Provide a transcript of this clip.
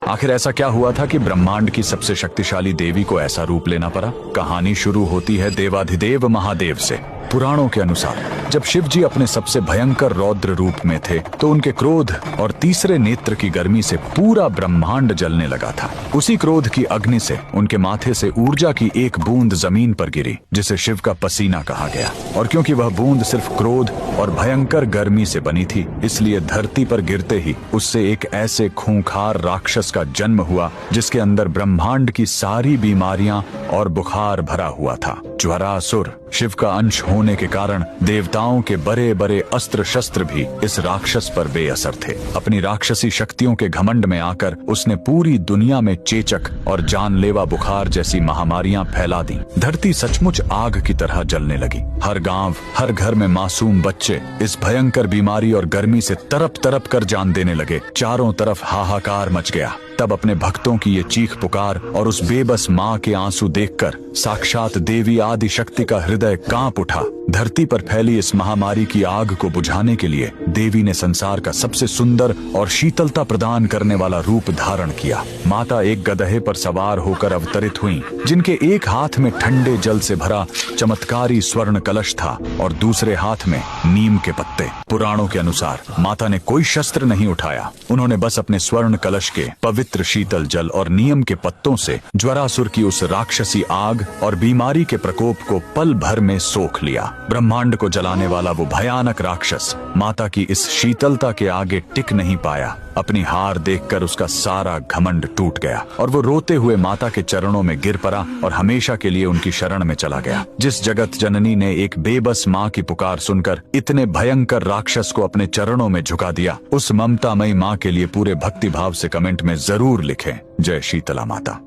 आखिर ऐसा क्या हुआ था कि ब्रह्मांड की सबसे शक्तिशाली देवी को ऐसा रूप लेना पड़ा? कहानी शुरू होती है देवाधिदेव महादेव से। पुराणों के अनुसार जब शिव जी अपने सबसे भयंकर रौद्र रूप में थे तो उनके क्रोध और तीसरे नेत्र की गर्मी से पूरा ब्रह्मांड जलने लगा था। उसी क्रोध की अग्नि से उनके माथे से ऊर्जा की एक बूंद जमीन पर गिरी, जिसे शिव का पसीना कहा गया। और क्योंकि वह बूंद सिर्फ क्रोध और भयंकर गर्मी से बनी थी, इसलिए धरती पर गिरते ही उससे एक ऐसे खूंखार राक्षस का जन्म हुआ जिसके अंदर ब्रह्मांड की सारी बीमारियां और बुखार भरा हुआ था। ज्वरासुर शिव का अंश होने के कारण देवताओं के बड़े बड़े अस्त्र शस्त्र भी इस राक्षस पर बेअसर थे। अपनी राक्षसी शक्तियों के घमंड में आकर उसने पूरी दुनिया में चेचक और जानलेवा बुखार जैसी महामारियां फैला दी। धरती सचमुच आग की तरह जलने लगी। हर गांव, हर घर में मासूम बच्चे इस भयंकर बीमारी और गर्मी से तरप तरप कर जान देने लगे। चारों तरफ हाहाकार मच गया। तब अपने भक्तों की ये चीख पुकार और उस बेबस माँ के आंसू देखकर साक्षात देवी आदि शक्ति का हृदय कांप उठा। धरती पर फैली इस महामारी की आग को बुझाने के लिए देवी ने संसार का सबसे सुंदर और शीतलता प्रदान करने वाला रूप धारण किया। माता एक गधे पर सवार होकर अवतरित हुई, जिनके एक हाथ में ठंडे जल से भरा चमत्कारी स्वर्ण कलश था और दूसरे हाथ में नीम के पत्ते। पुराणों के अनुसार माता ने कोई शस्त्र नहीं उठाया। उन्होंने बस अपने स्वर्ण कलश के पवित्र शीतल जल और नीम के पत्तों से ज्वरासुर की उस राक्षसी आग और बीमारी के प्रकोप को पल भर में सोख लिया। ब्रह्मांड को जलाने वाला वो भयानक राक्षस माता की इस शीतलता के आगे टिक नहीं पाया। अपनी हार देखकर उसका सारा घमंड टूट गया और वो रोते हुए माता के चरणों में गिर पड़ा और हमेशा के लिए उनकी शरण में चला गया। जिस जगत जननी ने एक बेबस माँ की पुकार सुनकर इतने भयंकर राक्षस को अपने चरणों में झुका दिया, उस ममतामयी माँ के लिए पूरे भक्ति भाव से कमेंट में जरूर लिखें, जय शीतला माता।